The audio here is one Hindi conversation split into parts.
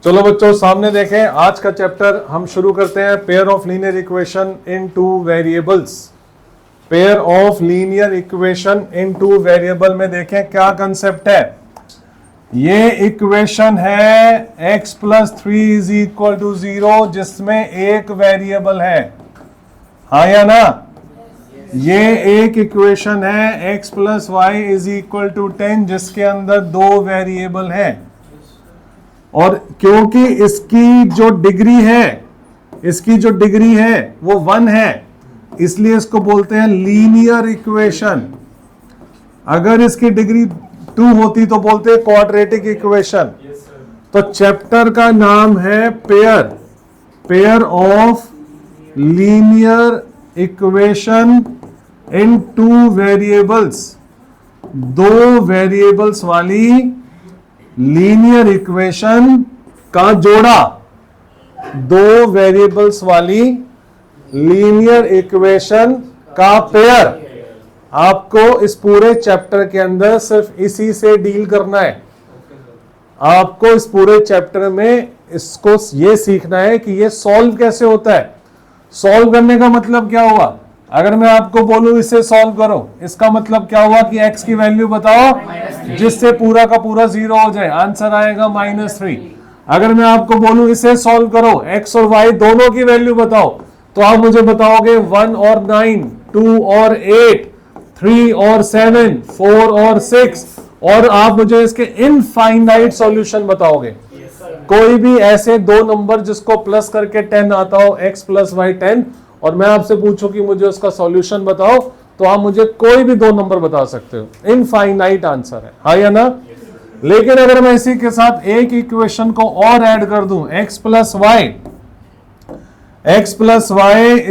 चलो बच्चों सामने देखें, आज का चैप्टर हम शुरू करते हैं। Pair of linear equation in two variables. Pair of linear equation in two variable में देखें क्या कंसेप्ट है। ये इक्वेशन है x plus 3 is equal to 0 जिसमें एक वेरिएबल है, हाँ या ना। ये एक इक्वेशन है x plus y is equal to 10 जिसके अंदर दो वेरिएबल है, और क्योंकि इसकी जो डिग्री है वो 1 है, इसलिए इसको बोलते हैं लीनियर इक्वेशन। अगर इसकी डिग्री 2 होती तो बोलते हैं क्वाड्रेटिक इक्वेशन। तो चैप्टर का नाम है pair of linear equation in two variables. दो वेरिएबल्स वाली लीनियर इक्वेशन का जोड़ा, दो वेरिएबल्स वाली लीनियर इक्वेशन का पेयर। आपको इस पूरे चैप्टर के अंदर सिर्फ इसी से डील करना है। आपको इस पूरे चैप्टर में इसको ये सीखना है कि ये सॉल्व कैसे होता है। सॉल्व करने का मतलब क्या हुआ, अगर मैं आपको बोलूं इसे सॉल्व करो, इसका मतलब क्या हुआ कि x की वैल्यू बताओ जिससे पूरा का पूरा 0 हो जाए, आंसर आएगा -3। अगर मैं आपको बोलूं इसे सॉल्व करो, x और y दोनों की वैल्यू बताओ, तो आप मुझे बताओगे 1 और 9, 2 और 8, 3 और 7, 4 और 6, और आप मुझे इसके इनफाइनाइट सॉल्यूशन बताओगे। कोई भी ऐसे दो नंबर जिसको प्लस करके 10 आता हो, x प्लस वाई 10, और मैं आपसे पूछूं कि मुझे उसका सॉल्यूशन बताओ, तो आप मुझे कोई भी दो नंबर बता सकते हो। इनफाइनाइट आंसर है, हाँ या ना। लेकिन अगर मैं इसी के साथ एक इक्वेशन को और ऐड कर दूं, x plus y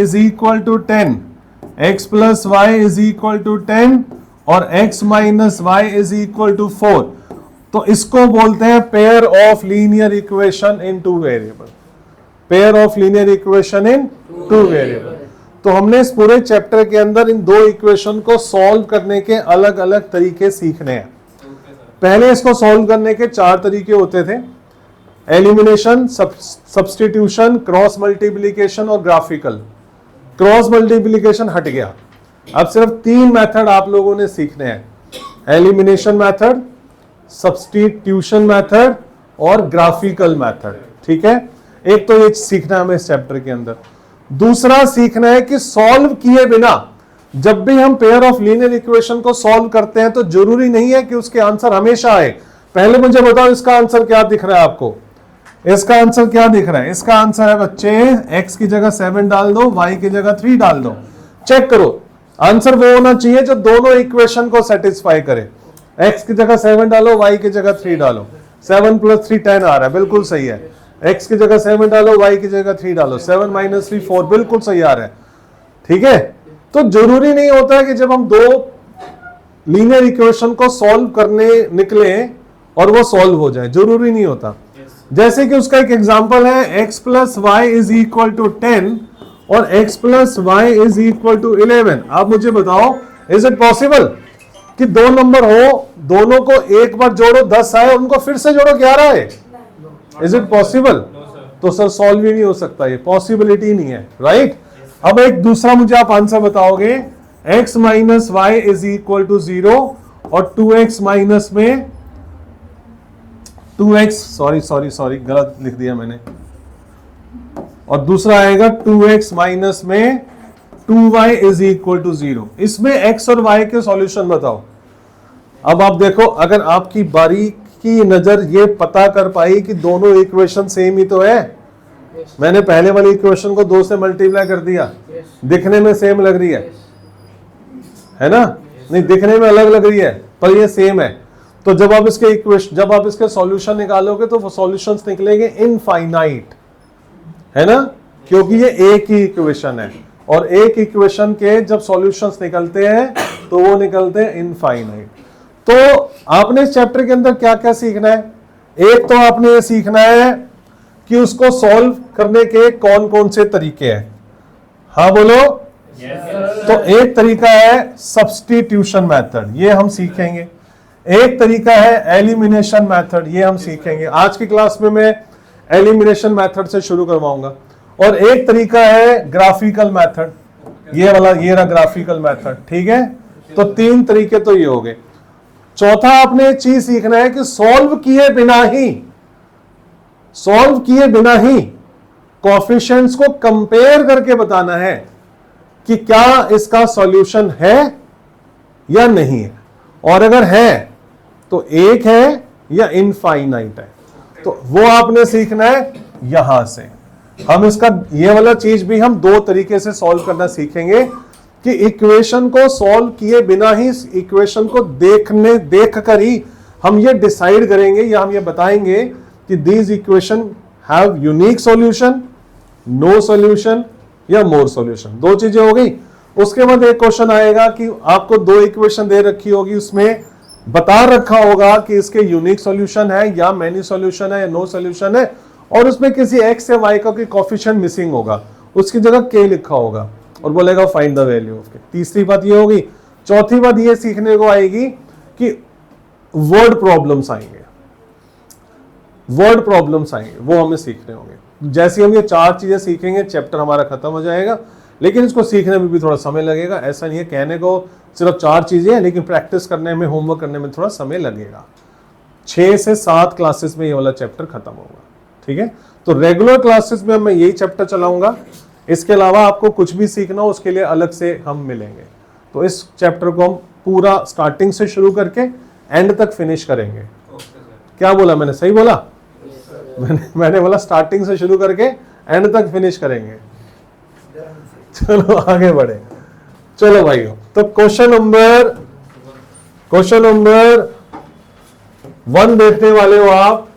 is equal to 10, x plus y is equal to 10 और x minus y is equal to 4, तो इसको बोलते हैं pair of linear equation in two variable. Pair of linear equation in two variable. तो हमने इस पूरे चैप्टर के अंदर इन दो इक्वेशन को सॉल्व करने के अलग अलग तरीके सीखने हैं। पहले इसको सॉल्व करने के 4 तरीके होते थे: एलिमिनेशन, सब्स्टिट्यूशन, क्रॉस मल्टीप्लिकेशन और ग्राफिकल। क्रॉस मल्टीप्लिकेशन हट गया, अब सिर्फ 3 मेथड आप लोगों ने सीखने हैं: एलिमिनेशन मेथड, सब्स्टिट्यूशन मेथड और ग्राफिकल मेथड। ठीक है, एक तो ये सीखना है हमें इस चैप्टर के अंदर। दूसरा सीखना है कि सॉल्व किए बिना जब भी हम पेयर ऑफ लीनियर इक्वेशन को सॉल्व करते हैं तो जरूरी नहीं है कि उसके आंसर हमेशा आए। पहले मुझे बताओ इसका आंसर क्या दिख रहा है आपको, इसका आंसर क्या दिख रहा है। इसका आंसर है बच्चे, x की जगह 7 डाल दो, y की जगह 3 डाल दो। चेक करो, आंसर वो होना चाहिए जो दोनों इक्वेशन को सेटिस्फाई करे। x की जगह 7 डालो, y की जगह 3 डालो, 7 + 3 10 आ रहा है, बिल्कुल सही है। x की जगह 7 डालो, y की जगह 3 डालो, 7 - 3 4, बिल्कुल सही आ रहा है। ठीक है, तो जरूरी नहीं होता है कि जब हम दो लीनियर इक्वेशन को सॉल्व करने निकले और वो सॉल्व हो जाए, जरूरी नहीं होता। जैसे कि उसका एक एग्जांपल है, x plus y is equal to 10 और x plus y is equal to 11। आप मुझे बताओ, इज इट पॉसिबल कि दो नंबर हो, दोनों को एक बार जोड़ो 10 आए, उनको फिर से जोड़ो 11 आए? Is it possible? तो सर सॉल्व ही नहीं हो सकता, ये पॉसिबिलिटी नहीं है, राइट। अब एक दूसरा मुझे आप आंसर बताओगे, x minus y is equal to 0 और 2x माइनस में 2x, सॉरी गलत लिख दिया मैंने, और दूसरा आएगा 2x माइनस में 2y इज इक्वल टू 0। इसमें x और y के सॉल्यूशन बताओ। अब आप देखो, अगर आपकी बारीकी नजर ये पता कर पाई कि दोनों इक्वेशन सेम ही तो है, मैंने पहले वाली इक्वेशन को 2 से मल्टीप्लाई कर दिया, दिखने में सेम लग रही है ना, नहीं दिखने में अलग लग रही है पर ये सेम है। तो जब आप इसके सॉल्यूशन निकालोगे तो वो सॉल्यूशंस निकलेंगे इनफाइनाइट, है ना, क्योंकि ये एक ही इक्वेशन है, और एक इक्वेशन के जब सॉल्यूशंस निकलते हैं तो वो निकलते हैं इनफाइनाइट। तो आपने इस चैप्टर के अंदर क्या क्या सीखना है? एक तो आपने ये सीखना है कि उसको सॉल्व करने के कौन कौन से तरीके हैं। हाँ बोलो। तो एक तरीका है सब्स्टिट्यूशन मेथड, ये हम सीखेंगे। एक तरीका है एलिमिनेशन मेथड, ये हम सीखेंगे। आज की क्लास में मैं एलिमिनेशन मेथड से शुरू करवाऊंगा, और एक तरीका है ग्राफिकल मेथड, ये वाला, ये रहा ग्राफिकल मेथड, ठीक है। तो 3 तरीके तो ये हो गए। चौथा आपने एक चीज सीखना है कि सॉल्व किए बिना ही कोएफिशिएंट्स को कंपेयर करके बताना है कि क्या इसका सॉल्यूशन है या नहीं है, और अगर है तो एक है या इनफाइनाइट है। तो वो आपने सीखना है यहां से। हम इसका ये वाला चीज भी हम 2 तरीके से सॉल्व करना सीखेंगे कि इक्वेशन को सॉल्व किए बिना ही इक्वेशन को देख कर ही हम ये डिसाइड करेंगे या हम ये बताएंगे कि these equation have unique solution, no solution या मोर सॉल्यूशन। 2 चीजें हो गई। उसके बाद एक क्वेश्चन आएगा कि आपको 2 इक्वेशन दे रखी होगी, उसमें बता रखा होगा कि इसके यूनिक सॉल्यूशन है या मैनी सॉल्यूशन है या नो सॉल्यूशन है, और उसमें किसी x या y का कोई कोएफिशिएंट मिसिंग होगा, उसकी जगह k लिखा होगा और बोलेगा find the value of k। तीसरी बात ये होगी। चौथी बात ये सीखने को आएगी कि वर्ड प्रॉब्लम्स आएंगे, वो हमें सीखने होंगे। जैसे हम ये 4 चीजें सीखेंगे चैप्टर हमारा खत्म हो जाएगा, लेकिन इसको सीखने में भी थोड़ा समय लगेगा। ऐसा नहीं है कहने को सिर्फ 4 चीजें हैं, लेकिन प्रैक्टिस करने में, होमवर्क करने में थोड़ा समय लगेगा। 6 से 7 क्लासेस में ये वाला चैप्टर खत्म होगा, ठीक है। तो रेगुलर क्लासेस में मैं यही चैप्टर चलाऊंगा। इसके अलावा आपको कुछ भी सीखना हो उसके लिए अलग से हम मिलेंगे। तो इस चैप्टर को हम पूरा स्टार्टिंग से शुरू करके एंड तक फिनिश करेंगे। क्या बोला मैंने, सही बोला? मैंने बोला स्टार्टिंग से शुरू करके एंड तक फिनिश करेंगे। चलो आगे बढ़े। चलो भाइयों, तो क्वेश्चन नंबर 1 देखने वाले हो आप,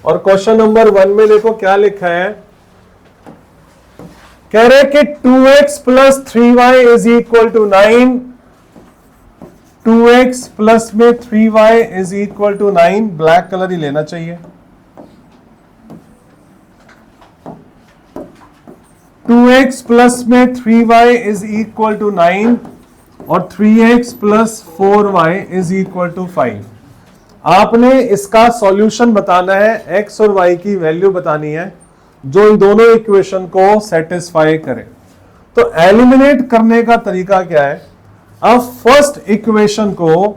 और क्वेश्चन नंबर 1 में देखो क्या लिखा है। कह रहे कि 2x plus 3y is equal to 9। 2x plus में 3y is equal to 9। Black colour ही लेना चाहिए। 2x प्लस में 3y इज इक्वल टू 9 और 3x plus 4y is equal to 5। आपने इसका सॉल्यूशन बताना है, x और y की वैल्यू बतानी है जो इन दोनों इक्वेशन को सेटिस्फाई करे। तो एलिमिनेट करने का तरीका क्या है? अब फर्स्ट इक्वेशन को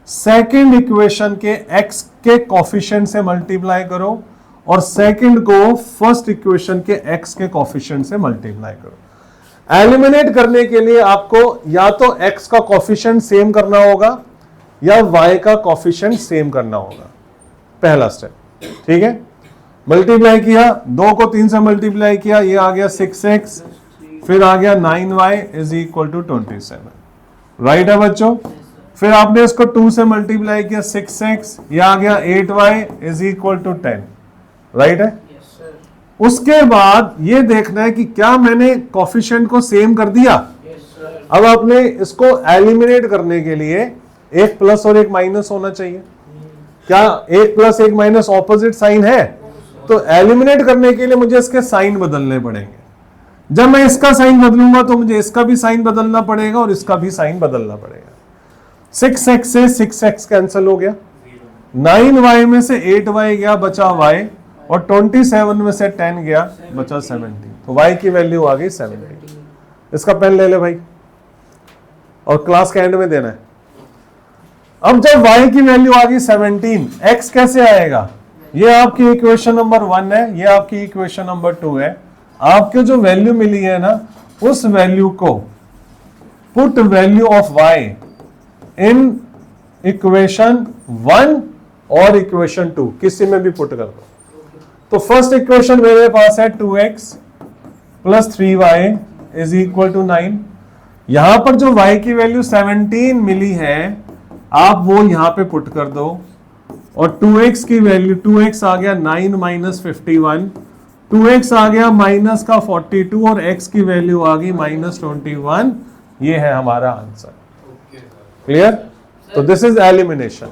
सेकंड इक्वेशन के x के कोफिशिएंट से मल्टीप्लाई करो और सेकंड को फर्स्ट इक्वेशन के x के कोफिशिएंट से मल्टीप्लाई करो। एलिमिनेट करने के लिए आपको या तो x का कोफिशिएंट सेम करना होगा या y का कोफिशिएंट सेम करना होगा। पहला स्टेप, ठीक है। मल्टीप्लाई किया, 2 को 3 से मल्टीप्लाई किया, ये आ गया 6x, फिर आ गया 9y is equal to 27। Right है बच्चों? फिर आपने इसको 2 से मल्टीप्लाई किया 6x, ये आ गया 8y is equal to 10। Right है? उसके बाद ये देखना है कि क्या मैंने कोफिशिएंट को सेम कर दिया। अब आपने इसको एलिमिनेट करने के लिए एक प्लस और एक माइनस होना चाहिए। क्या एक प्लस एक माइनस ऑपोजिट साइन है? तो एलिमिनेट करने के लिए मुझे इसके साइन बदलने पड़ेंगे। जब मैं इसका साइन बदलूंगा तो मुझे इसका भी साइन बदलना पड़ेगा और इसका भी साइन बदलना पड़ेगा। 6x से 6x कैंसिल हो गया, 9y में से 8y गया, बचा y, और 27 में से 10 गया, बचा 17। तो y की वैल्यू आ गई 17। इसका पेन ले ले भाई और क्लास के एंड में देना है। अब जब y की वैल्यू आ गई 17, x कैसे आएगा? ये आपकी इक्वेशन नंबर 1 है, ये आपकी इक्वेशन नंबर 2 है। आपको जो वैल्यू मिली है ना, उस वैल्यू को put value of y in equation 1 और इक्वेशन 2, किसी में भी पुट कर दो। तो फर्स्ट इक्वेशन मेरे पास है 2x plus 3y is equal to 9। यहां पर जो y की वैल्यू 17 मिली है, आप वो यहां पे पुट कर दो, और 2x की वैल्यू, 2x आ गया 9 माइनस 51, 2x आ गया माइनस का 42 और x की वैल्यू आ गई माइनस 21। ये है हमारा आंसर। क्लियर? तो दिस इज एलिमिनेशन।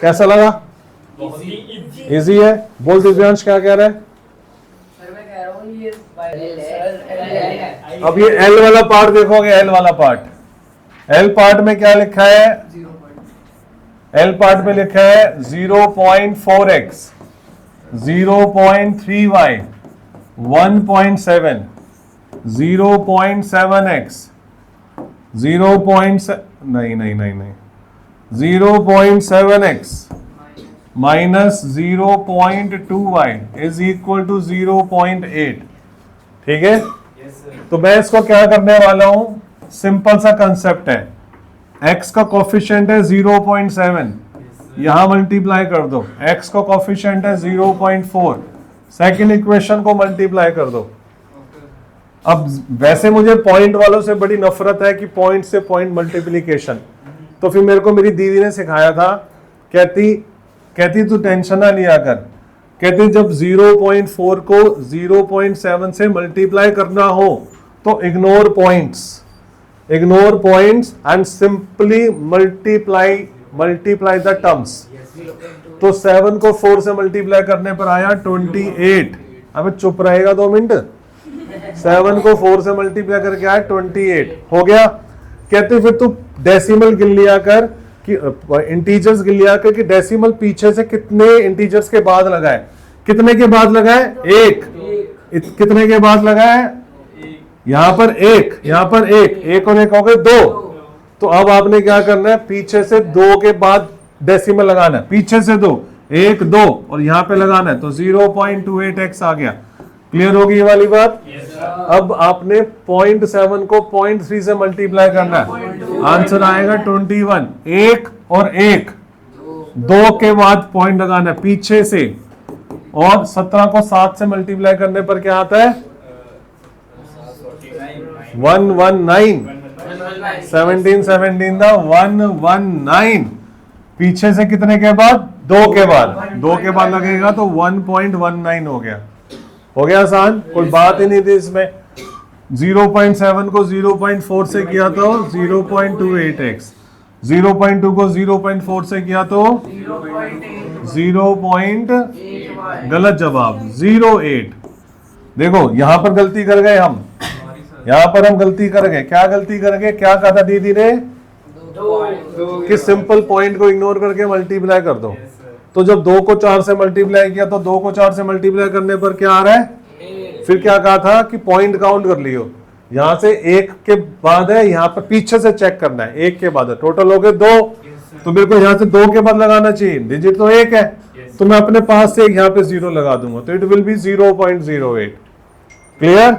कैसा लगा? इजी है। बोल दिव्यांश क्या कह रहा है? अब ये L वाला पार्ट देखोगे, L वाला पार्ट, L पार्ट में क्या लिखा है? L पार्ट में लिखा है 0.4x 0.3y 1.7 0.7x नहीं 0.7x minus 0.2y is equal to 0.8। ठीक है, तो मैं इसको क्या करने वाला हूं, सिंपल सा कंसेप्ट है, x का कोफिशिएंट है 0.7, यहां मल्टीप्लाई कर दो, x का कोफिशिएंट है 0.4, सेकेंड इक्वेशन को मल्टीप्लाई कर दो। अब वैसे मुझे पॉइंट वालों से बड़ी नफरत है कि पॉइंट से पॉइंट मल्टीप्लिकेशन, तो फिर मेरे को मेरी दीदी ने सिखाया था, कहती तू टेंशन ना लिया कर, कहती जब 0.4 को 0.7 से मल्टीप्लाई करना हो तो ignore points and simply multiply the terms. तो 7 को 4 से मल्टीप्लाई करने पर आया 28। अब चुप रहेगा 2 मिनट। 7 को 4 से मल्टीप्लाई करके आया 28 हो गया। कहते फिर तू डेसिमल गिन लिया कर कि इंटीजर्स गिन लिया कर कि डेसिमल पीछे से कितने इंटीजर्स के बाद लगाए, कितने के बाद लगाए, 1। कितने के बाद लगाए, यहां पर 1 और 1 हो गए 2। तो अब आपने क्या करना है, पीछे से 2 के बाद डेसिमल लगाना है, पीछे से 2 1 2 और यहां पे लगाना है, तो 0.28x आ गया। क्लियर होगी ये वाली बात? अब आपने 0.7 को 0.3 से मल्टीप्लाई करना है, आंसर आएगा 21। 1 और 1 2 के बाद पॉइंट लगाना है पीछे से, और 17 को 7 से मल्टीप्लाई करने पर क्या आता है 119। 17 था 119, पीछे से कितने के बाद, 2 के बाद लगेगा तो 1.19 हो गया आसान, कोई बात ही नहीं थी इसमें। 0.7 को 0.4 से किया तो 0.28x, 0.2 को 0.4 से किया तो 0. गलत जवाब 0.8। देखो यहां पर गलती कर गए हम, गलती कर गए। क्या गलती कर गए, क्या कहा था दीदी ने कि सिंपल पॉइंट को इग्नोर करके मल्टीप्लाई कर दो। तो जब 2 को 4 से मल्टीप्लाई किया तो 2 को 4 से मल्टीप्लाई करने पर क्या आ रहा है, फिर क्या कहा था कि पॉइंट काउंट कर लियो, यहां से 1 के बाद है, यहां पर पीछे से चेक करना है, 1 के बाद है, टोटल हो गए 2। तो मेरे को यहां से 2 के बाद लगाना चाहिए, डिजिट तो 1 है, तो मैं अपने पास से यहां पे 0 लगा दूंगा, तो इट विल बी 0.08। क्लियर?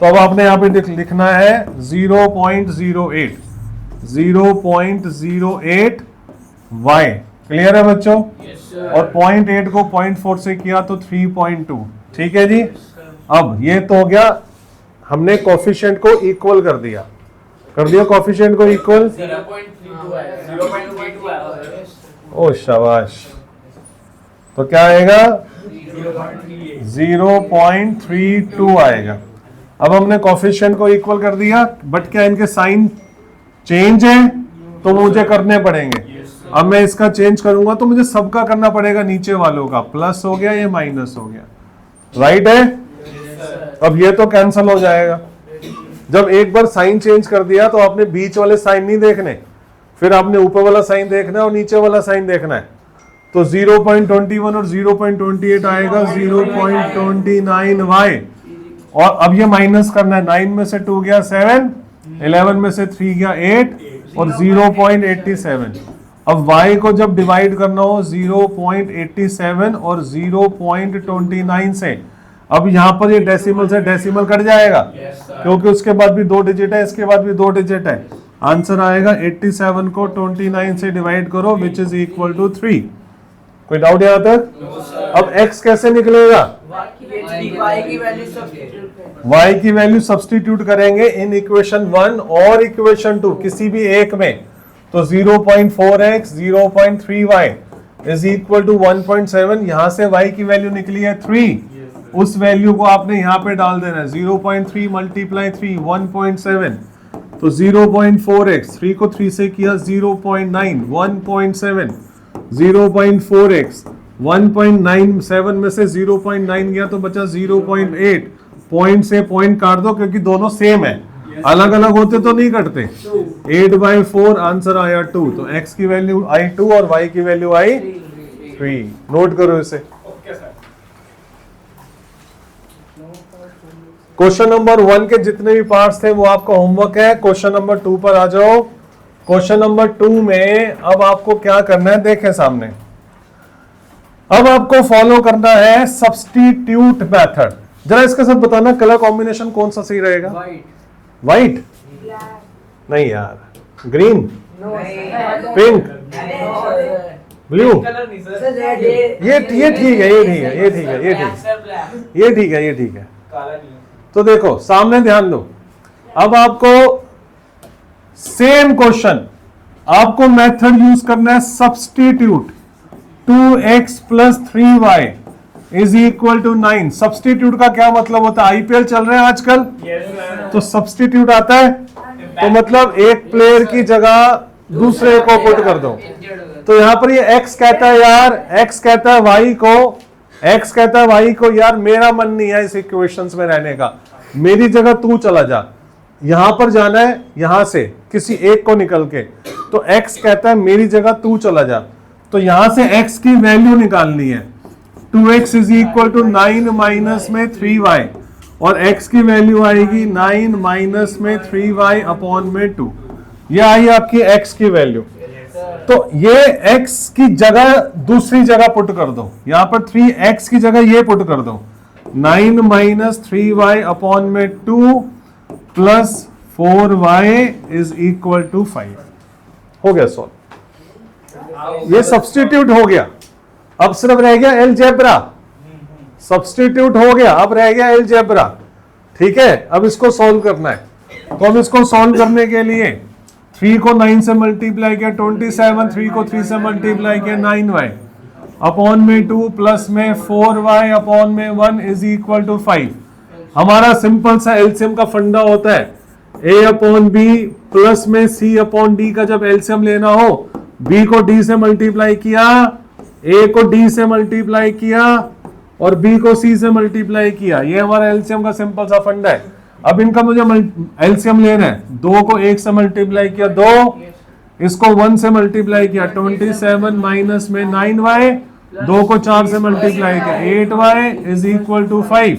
तो अब आपने यहां पे लिखना है 0.08 y। क्लियर है बच्चों? और 0.8 को 0.4 से किया तो 3.2। ठीक है जी। अब ये तो हो गया, हमने कोफिशिएंट को इक्वल कर दिया कोफिशिएंट को इक्वल। 0.32। ओ शाबाश, तो क्या आएगा 0.32 आएगा। अब हमने कोफिशिएंट को इक्वल कर दिया, बट क्या इनके साइन चेंज है तो मुझे करने पड़ेंगे। अब मैं इसका चेंज करूंगा तो मुझे सबका करना पड़ेगा, नीचे वालों का प्लस हो गया, ये माइनस हो गया, राइट है? अब ये तो कैंसल हो जाएगा। जब एक बार साइन चेंज कर दिया तो आपने बीच वाले साइन नहीं देखने, फिर आपने ऊपर वाला साइन देखना है और नीचे वाला साइन देखना है। तो 0.21 और 0.28 आएगा 0.29y। और अब ये माइनस करना है, 9 में से 2 गया 7, 11 में से 3 गया 8 और 0.87। अब y को जब डिवाइड करना हो 0.87 और 0.29 से, अब यहां पर ये डेसिमल से डेसिमल कट जाएगा, क्योंकि उसके बाद भी 2 डिजिट है, इसके बाद भी 2 डिजिट है। आंसर आएगा 87 को 29 से डिवाइड करो विच इज इक्वल टू 3। कोई डाउट यहां तक? अब x कैसे निकलेगा, y की वैल्यू सब्स्टिट्यूट करेंगे इन इक्वेशन 1 और इक्वेशन 2 किसी भी एक में, तो 0.4x 0.3y is equal to 1.7। यहां से y की वैल्यू निकली है 3, उस वैल्यू को आपने यहां पे डाल देना है, 0.3 मल्टीप्लाई 3 1.7, तो 0.4x 3 को 3 से किया 0.9 1.7, 0.4x 1.97 में से 0.9 गया तो बचा 0.8। पॉइंट से पॉइंट काट दो क्योंकि दोनों सेम है, अलग अलग होते तो नहीं कटते। 8/4 आंसर आया 2, तो x की वैल्यू आई 2 और y की वैल्यू आई 3। नोट करो इसे। क्वेश्चन नंबर 1 के जितने भी पार्ट्स थे वो आपका होमवर्क है। क्वेश्चन नंबर 2 पर आ जाओ। क्वेश्चन नंबर 2 में अब आपको क्या करना है, देखें सामने। अब आपको फॉलो करना है सब्स्टिट्यूट मेथड। जरा इसके साथ बताना कलर कॉम्बिनेशन कौन सा सही रहेगा। व्हाइट नहीं यार, ग्रीन, पिंक, ब्लू, ये ठीक है, ये ठीक है। तो देखो सामने ध्यान दो। अब आपको सेम क्वेश्चन, आपको मेथड यूज करना है substitute. 2x plus 3y is equal to 9। Substitute का क्या मतलब होता है, आईपीएल चल रहे हैं आजकल, तो सब्स्टिट्यूट आता है तो मतलब एक प्लेयर की जगह दूसरे को पुट कर दो। तो यहां पर ये x कहता है यार, x कहता है y को यार मेरा मन नहीं है इस इक्वेशंस में रहने का, मेरी जगह तू चला जा। यहां पर जाना है, यहां से किसी एक को निकल के, तो x कहता है मेरी जगह तू चला जा। तो यहां से x की वैल्यू निकालनी है। 2x is equal to 9 minus में 3y, और x की वैल्यू आएगी 9 माइनस में 3y अपॉन में 2। ये आई आपकी x की वैल्यू। तो ये x की जगह दूसरी जगह पुट कर दो, यहां पर 3x की जगह ये पुट कर दो। 9 माइनस 3y अपॉन में 2 plus 4y is equal to 5। हो गया सॉल्व। ये सब्स्टिट्यूट हो गया। अब सिर्फ रह गया अलजेब्रा। सब्स्टिट्यूट हो गया, अब रह गया अलजेब्रा। ठीक है, अब इसको सॉल्व करना है। तो अब इसको सॉल्व करने के लिए 3 को 9 से मल्टीप्लाई किया 27, 3 को 3 से मल्टीप्लाई किया 9y अपॉन में 2 प्लस में 4y अपॉन में 1 इज इक्वल टू 5। हमारा सिंपल सा एलसीएम का फंडा होता है a अपॉन बी प्लस में c अपॉन डी का जब एलसीएम लेना हो, b को d से मल्टीप्लाई किया, a को d से मल्टीप्लाई किया और b को c से मल्टीप्लाई किया। ये हमारा एलसीएम का सिंपल सा फंडा है। अब इनका मुझे एलसीएम लेना है। 2 को 1 से मल्टीप्लाई किया 2, इसको 1 से मल्टीप्लाई किया 27 माइनस में 9y, 2 को 4 से मल्टीप्लाई किया 8y is equal to 5।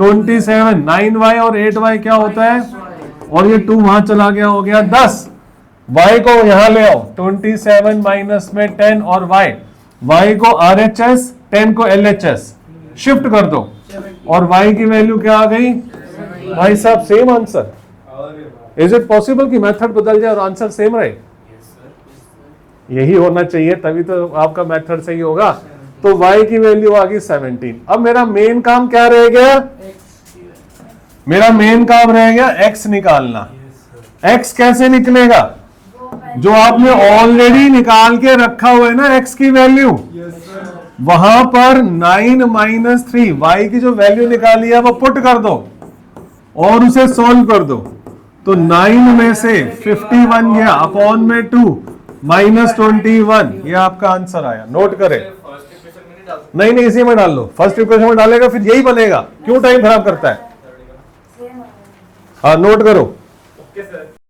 27 9y और 8y क्या होता है, और ये 2 वहां चला गया, हो गया 10। y को यहां ले आओ, 27 माइनस में 10 और y को RHS 10 को LHS शिफ्ट कर दो, और y की वैल्यू क्या आ गई भाई साहब, same answer. Is it possible कि मेथड बदल जाए और आंसर सेम रहे? यही होना चाहिए, तभी तो आपका मेथड सही होगा। तो y की वैल्यू आ गई 17। अब मेरा मेन काम क्या रह गया, मेरा मेन काम रह गया x निकालना। x कैसे निकलेगा, जो आपने ऑलरेडी निकाल के रखा हुआ है ना x की वैल्यू, वहां पर 9 माइनस 3 y की जो वैल्यू निकाली है वो पुट कर दो और उसे सॉल्व कर दो। तो 9 में से 51 गया अपॉन में 2 माइनस 21, ये आपका आंसर आया। नोट करें, नहीं इसी में डाल लो, फर्स्ट इक्वेशन में डालेगा फिर यही बनेगा, क्यों टाइम खराब करता है। हाँ नोट करो।